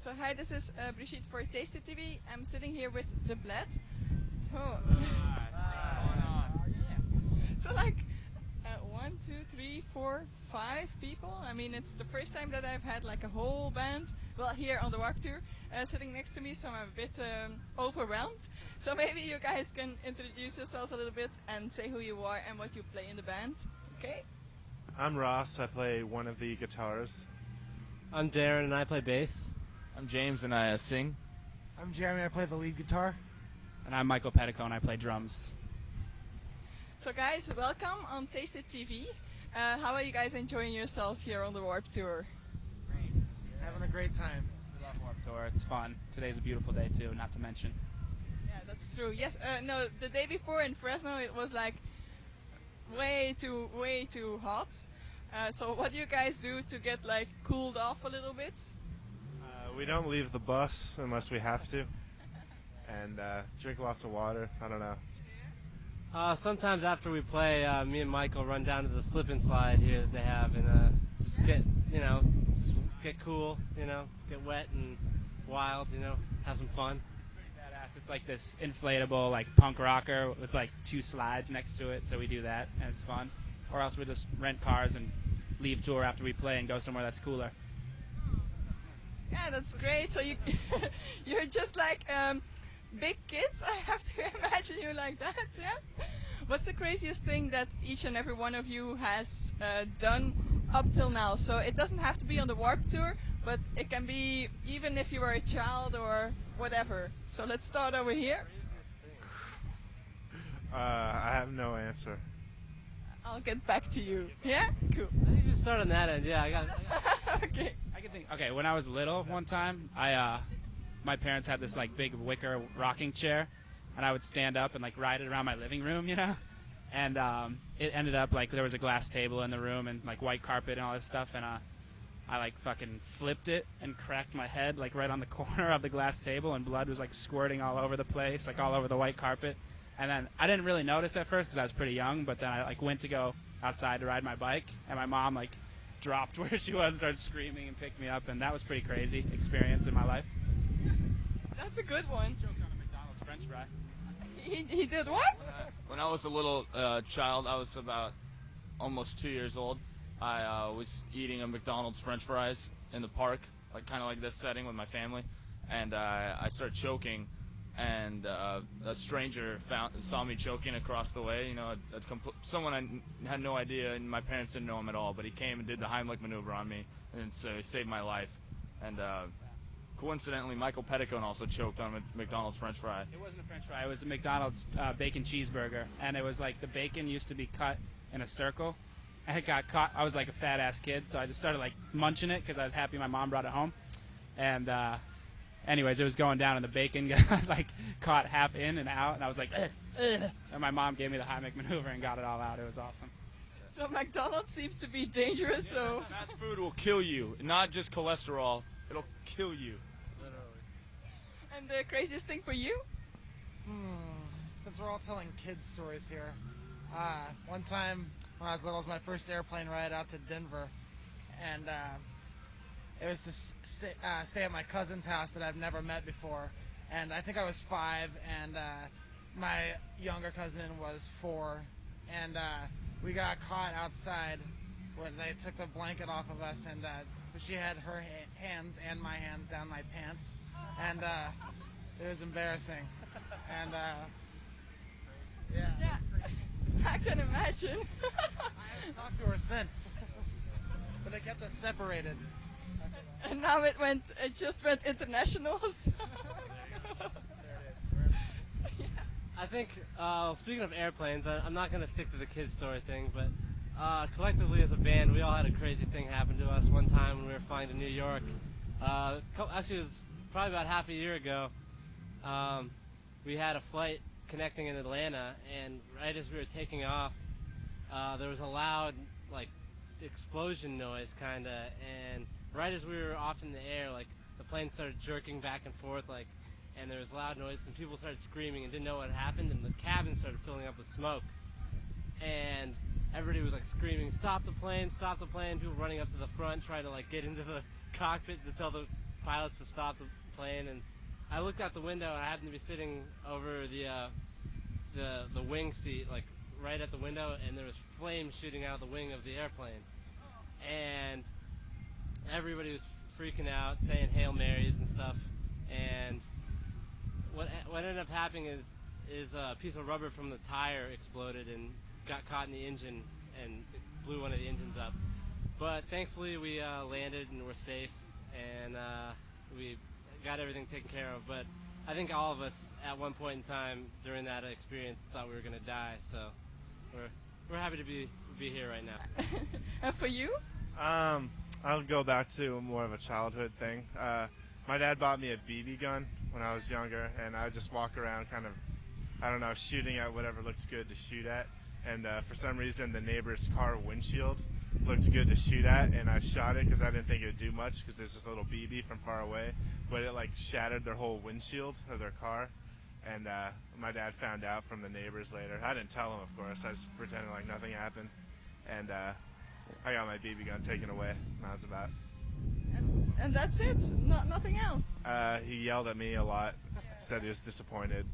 So hi, this is Brigitte for Tasty TV. I'm sitting here with the Bled. Oh. So like 1, 2, 3, 4, 5 people. I mean, it's the first time that I've had like a whole band, well, here on the Warp Tour, sitting next to me, so I'm a bit overwhelmed. So maybe you guys can introduce yourselves a little bit and say who you are and what you play in the band. Okay? I'm Ross. I play one of the guitars. I'm Darren and I play bass. I'm James and I sing. I'm Jeremy. I play the lead guitar. And I'm Hypothetical and I play drums. So guys, welcome on Tasty TV. How are you guys enjoying yourselves here on the Warp Tour? Great. Having a great time. We love Warp Tour. It's fun. Today's a beautiful day too, not to mention. Yeah, that's true. Yes, no, the day before in Fresno it was like way too hot. So what do you guys do to get like cooled off a little bit? We don't leave the bus unless we have to, and drink lots of water. I don't know. Sometimes after we play, me and Michael run down to the slip and slide here that they have, and just get, just get cool, get wet and wild, have some fun. Pretty badass. It's like this inflatable like punk rocker with like 2 slides next to it, so we do that and it's fun. Or else we just rent cars and leave tour after we play and go somewhere that's cooler. Yeah, that's great. So you're just like big kids. I have to imagine you like that. Yeah. What's the craziest thing that each and every one of you has done up till now? So it doesn't have to be on the Warp Tour, but it can be even if you were a child or whatever. So let's start over here. I have no answer. I'll get back to you. Yeah? Cool. I think you start on that end. Yeah, I got Okay. I can think. Okay, when I was little, one time, my parents had this like big wicker rocking chair, and I would stand up and like ride it around my living room, and it ended up like there was a glass table in the room and like white carpet and all this stuff, and I like fucking flipped it and cracked my head like right on the corner of the glass table, and blood was like squirting all over the place, like all over the white carpet. And then I didn't really notice at first because I was pretty young, but then I like went to go outside to ride my bike, and my mom like dropped where she was and started screaming and picked me up, and that was pretty crazy experience in my life. That's a good one. Choked on a McDonald's French fry. He did what? When I was a little child, I was about almost 2 years old. I was eating a McDonald's French fries in the park, like kind of like this setting with my family, and I started choking. And a stranger saw me choking across the way. Someone I had no idea, and my parents didn't know him at all. But he came and did the Heimlich maneuver on me, and so he saved my life. And coincidentally, Michael Petticone also choked on a McDonald's French fry. It wasn't a French fry. It was a McDonald's bacon cheeseburger, and it was like the bacon used to be cut in a circle, and it got caught. I was like a fat ass kid, so I just started like munching it because I was happy my mom brought it home, and. Anyways, it was going down, and the bacon got like caught half in and out, and I was like, ugh, ugh. And my mom gave me the Heimlich maneuver and got it all out. It was awesome. So McDonald's seems to be dangerous. Yeah, So fast food will kill you, not just cholesterol. It'll kill you. Literally. And the craziest thing for you? Since we're all telling kids stories here, one time when I was little, it was my first airplane ride out to Denver, and it was to stay at my cousin's house that I've never met before, and I think I was 5, and my younger cousin was 4, and we got caught outside when they took the blanket off of us, and she had her hands and my hands down my pants, and it was embarrassing, and Yeah, I can imagine. I haven't talked to her since, but they kept us separated. And now it just went international. So. Yeah. I think, speaking of airplanes, I'm not going to stick to the kids' story thing, but collectively as a band, we all had a crazy thing happen to us one time when we were flying to New York. Actually, it was probably about half a year ago. We had a flight connecting in Atlanta, and right as we were taking off, there was a loud, like, explosion noise, kind of, and right as we were off in the air, like, the plane started jerking back and forth, like, and there was loud noise, and people started screaming and didn't know what had happened, and the cabin started filling up with smoke. And everybody was, like, screaming, stop the plane, people running up to the front, trying to, like, get into the cockpit to tell the pilots to stop the plane, and I looked out the window, and I happened to be sitting over the wing seat, like right at the window, and there was flames shooting out of the wing of the airplane, and everybody was freaking out, saying Hail Marys and stuff, and what ended up happening is a piece of rubber from the tire exploded and got caught in the engine and it blew one of the engines up. But thankfully we landed and we're safe, and we got everything taken care of. But I think all of us at one point in time during that experience thought we were going to die. So we're happy to be here right now. And for you? I'll go back to more of a childhood thing. My dad bought me a BB gun when I was younger, and I would just walk around kind of, I don't know, shooting at whatever looks good to shoot at. And for some reason, the neighbor's car windshield looked good to shoot at, and I shot it because I didn't think it would do much because there's this little BB from far away, but it like shattered their whole windshield of their car. And my dad found out from the neighbors later. I didn't tell him, of course. I was pretending like nothing happened. And I got my BB gun taken away when I was about. And that's it? Nothing else? He yelled at me a lot. Said he was disappointed.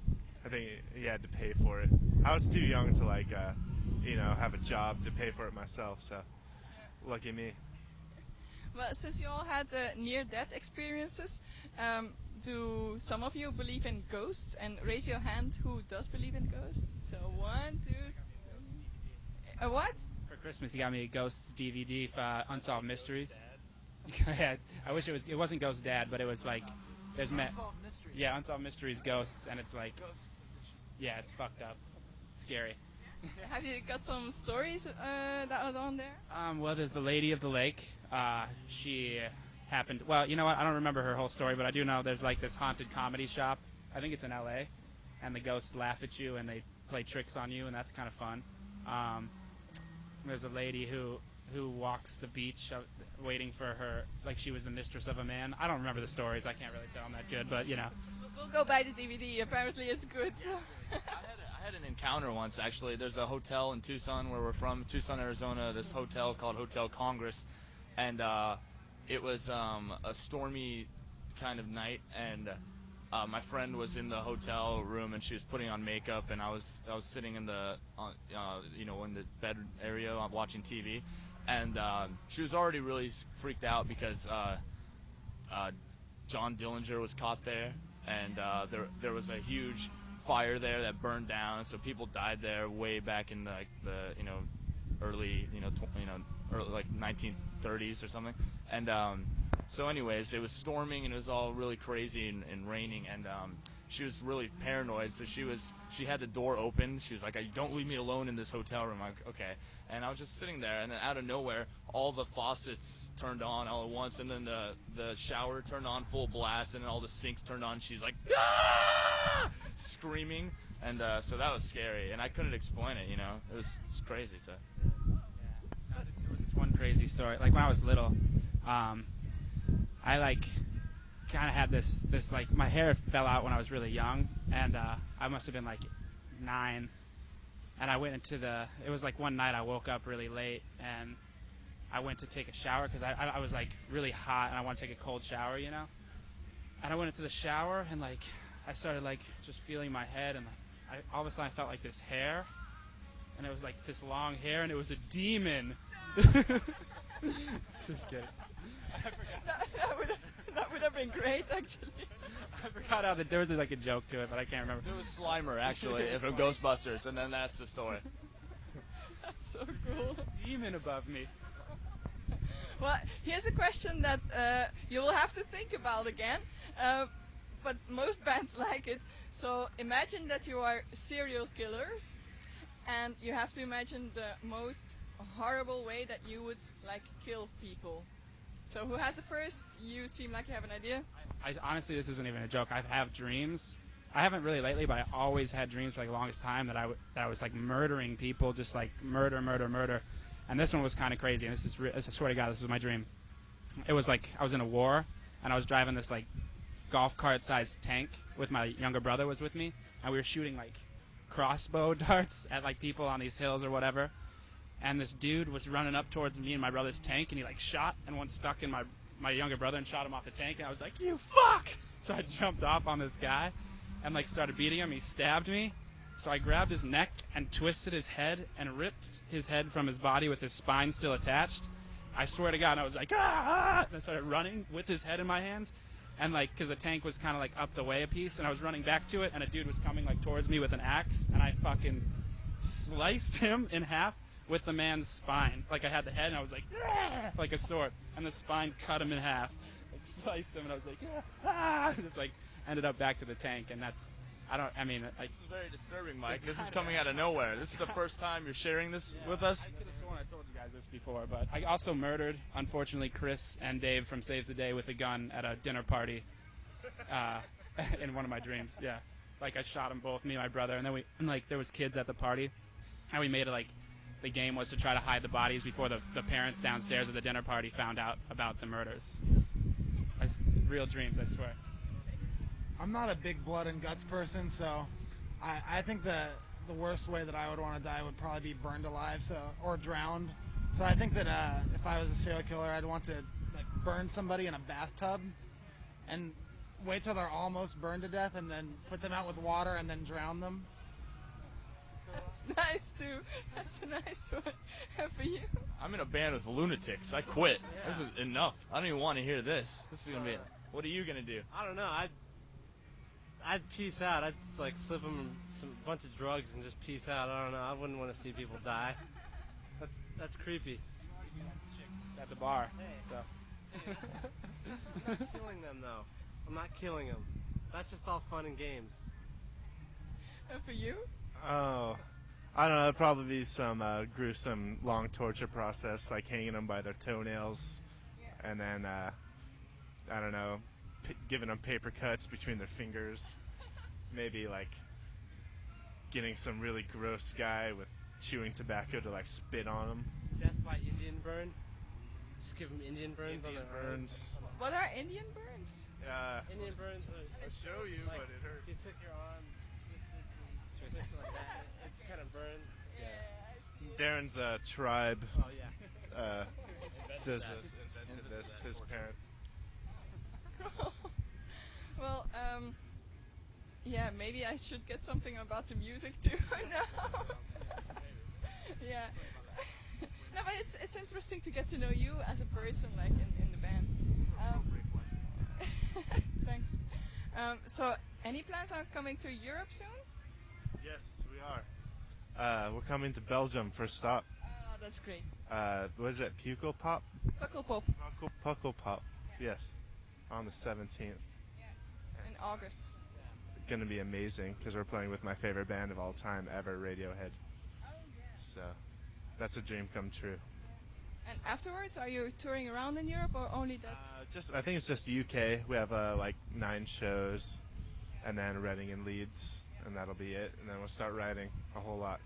I think he had to pay for it. I was too young to like, have a job to pay for it myself. So, lucky me. Well, since you all had near-death experiences, do some of you believe in ghosts? And raise your hand who does believe in ghosts. So 1, 2, 3. A what? For Christmas, he got me a Ghosts DVD for Unsolved Mysteries. Yeah, I wish it wasn't Ghost Dad, but it was like there's Unsolved Mysteries. Yeah, Unsolved Mysteries Ghosts, and it's like yeah, it's fucked up, it's scary. Have you got some stories that are on there? Well, there's the Lady of the Lake. She happened. Well, you know what? I don't remember her whole story, but I do know there's like this haunted comedy shop. I think it's in L.A. And the ghosts laugh at you and they play tricks on you, and that's kind of fun. There's a lady who walks the beach waiting for her, like she was the mistress of a man. I don't remember the stories. I can't really tell them that good, but you know. We'll go buy the DVD. Apparently it's good. So. I had an encounter once, actually. There's a hotel in Tucson where we're from, Tucson, Arizona, this hotel called Hotel Congress. And it was a stormy kind of night, and my friend was in the hotel room and she was putting on makeup, and I was sitting in the in the bed area watching TV, and she was already really freaked out because John Dillinger was caught there, and there was a huge fire there that burned down, so people died there way back in the early like 1930s or something. And so anyways, it was storming and it was all really crazy and raining, and she was really paranoid, so she had the door open. She was like, "Don't leave me alone in this hotel room." I'm like, okay. And I was just sitting there, and then out of nowhere, all the faucets turned on all at once, and then the shower turned on full blast, and then all the sinks turned on. She's like, "Ah!" screaming, and so that was scary, and I couldn't explain it. It was crazy. So. There was this one crazy story. Like when I was little, I like kind of had this like my hair fell out when I was really young, and I must have been like 9, and I went into it was like one night I woke up really late and I went to take a shower because I was like really hot and I want to take a cold shower, and I went into the shower and like I started like just feeling my head, and like all of a sudden I felt like this hair, and it was like this long hair, and it was a demon. Just kidding. That would have been great, actually. I forgot how there was like a joke to it, but I can't remember. It was Slimer, actually, from Ghostbusters, and then that's the story. That's so cool. Demon above me. Well, here's a question that you will have to think about again, but most bands like it. So imagine that you are serial killers, and you have to imagine the most horrible way that you would like kill people. So who has the first? You seem like you have an idea. I honestly, this isn't even a joke. I have dreams. I haven't really lately, but I always had dreams for like the longest time that I was like murdering people, just like murder. And this one was kind of crazy. And I swear to God, this was my dream. It was like I was in a war, and I was driving this like golf cart-sized tank with my younger brother was with me, and we were shooting like crossbow darts at like people on these hills or whatever. And this dude was running up towards me and my brother's tank, and he like shot, and one stuck in my my younger brother and shot him off the tank, and I was like, "You fuck!" So I jumped off on this guy and like started beating him. He stabbed me, so I grabbed his neck and twisted his head and ripped his head from his body with his spine still attached. I swear to God, and I was like, "Ah!" And I started running with his head in my hands, and like, because the tank was kind of like up the way a piece, and I was running back to it, and a dude was coming like towards me with an axe, and I fucking sliced him in half with the man's spine. Like I had the head, and I was like, "Ah!" Like a sword, and the spine cut him in half, like sliced him, and I was like, "Ah!" And just like ended up back to the tank, and that's, like, This is very disturbing, Mike. This is coming out of nowhere. This is the first time you're sharing this with us. I could have sworn I told you guys this before, but I also murdered, unfortunately, Chris and Dave from Saves the Day with a gun at a dinner party in one of my dreams. Yeah, like I shot them both, me and my brother, and then there was kids at the party, and we made it like the game was to try to hide the bodies before the parents downstairs at the dinner party found out about the murders. Real dreams, I swear. I'm not a big blood and guts person, so I think the worst way that I would want to die would probably be burned alive, or drowned. So I think that if I was a serial killer, I'd want to like burn somebody in a bathtub and wait till they're almost burned to death, and then put them out with water and then drown them. That's nice too. That's a nice one. And for you? I'm in a band with lunatics. I quit. Yeah. This is enough. I don't even want to hear this. This is gonna be. What are you gonna do? I don't know. I'd peace out. I'd like slip them a bunch of drugs and just peace out. I don't know. I wouldn't want to see people die. That's creepy. Chicks at the bar. So. I'm not killing them though. I'm not killing them. That's just all fun and games. And for you? Oh, I don't know. It'd probably be some gruesome, long torture process, like hanging them by their toenails, and then I don't know, giving them paper cuts between their fingers. Maybe like getting some really gross guy with chewing tobacco to like spit on them. Death by Indian burn. Just give them Indian burns on their burns. What are Indian burns? Indian burns. I'll show you, like, but it hurts. You took your arm, twisted it like that. It's kind of burned. Yeah. Darren's tribe Oh yeah. invented this. His parents. Well, yeah, maybe I should get something about the music too. No. Yeah. No, but it's interesting to get to know you as a person, like in the band. Thanks. So, any plans on coming to Europe soon? Yes, we are. We're coming to Belgium for a stop. Oh, that's great. Was it Pukkelpop? Pukkelpop. Pukkelpop. Yes, on the 17th. In August. Going to be amazing because we're playing with my favorite band of all time ever, Radiohead. Oh, yeah. So that's a dream come true. And afterwards, are you touring around in Europe or only that? I think it's just the UK. We have like 9 shows, and then Reading and Leeds, and that'll be it. And then we'll start writing a whole lot.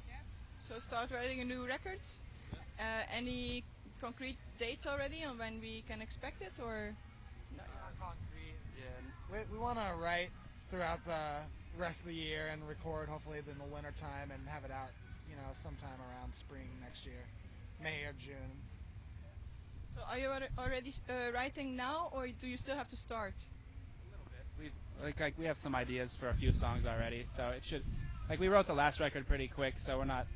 Yeah. So start writing a new record. Any concrete dates already on when we can expect it, or? Not concrete. Yeah. We want to write throughout the rest of the year and record hopefully in the winter time and have it out, sometime around spring next year, May or June. So are you already writing now, or do you still have to start? A little bit. We have some ideas for a few songs already, so it should. We wrote the last record pretty quick, so we're not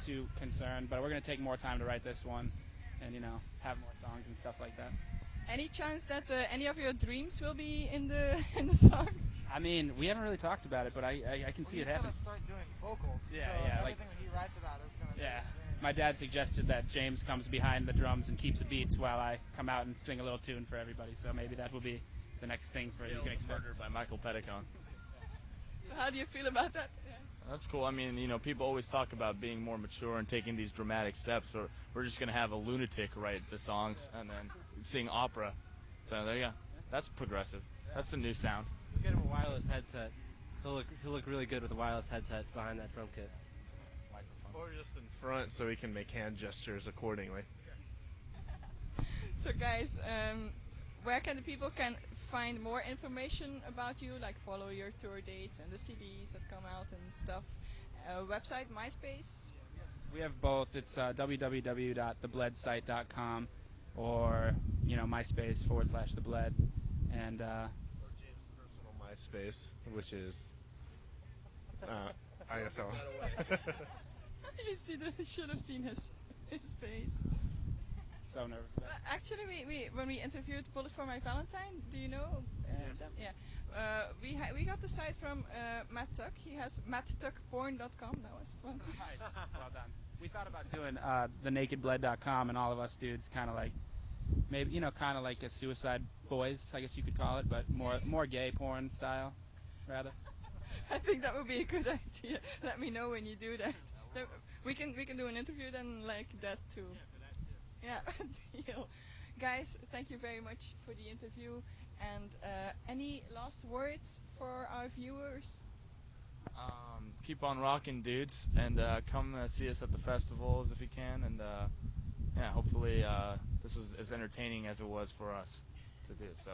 too concerned. But we're gonna take more time to write this one, and have more songs and stuff like that. Any chance that any of your dreams will be in the songs? I mean, we haven't really talked about it, but I can see it happen. He's gonna start doing vocals. Yeah, so yeah. Everything that he writes about is gonna be. Yeah. My dad suggested that James comes behind the drums and keeps the beats while I come out and sing a little tune for everybody. So maybe that will be the next thing you can expect. Murdered by Michael Petticon. So how do you feel about that? That's cool. I mean, people always talk about being more mature and taking these dramatic steps. Or we're just gonna have a lunatic write the songs and then sing opera. So there you go. That's progressive. That's the new sound. Get him a wireless headset. He'll look really good with a wireless headset behind that drum kit. Or just in front so we can make hand gestures accordingly. So guys, where can the people find more information about you, like follow your tour dates and the CDs that come out and stuff? Website, MySpace? We have both. It's www.thebledsite.com. or MySpace / the Bled, and Or James' personal MySpace, which is ISO. You should have seen his face. so nervous about it. Actually, we when we interviewed Bullet for My Valentine, do you know Yes. them? Yeah. We got the site from Matt Tuck. He has matttuckporn.com. That was fun. Nice. Well done. We thought about doing thenakedbled.com, and all of us dudes kind of like, maybe, kind of like a Suicide Boys, I guess you could call it, but more gay porn style, rather. I think that would be a good idea. Let me know when you do that. We can do an interview then like that too. Yeah, deal. Guys, thank you very much for the interview. And any last words for our viewers? Keep on rocking, dudes, and come see us at the festivals if you can. And yeah, hopefully this was as entertaining as it was for us to do. So.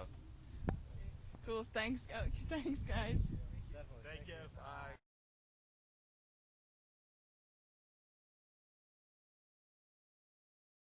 Cool. Thanks. Thanks, guys. Thank you. Bye.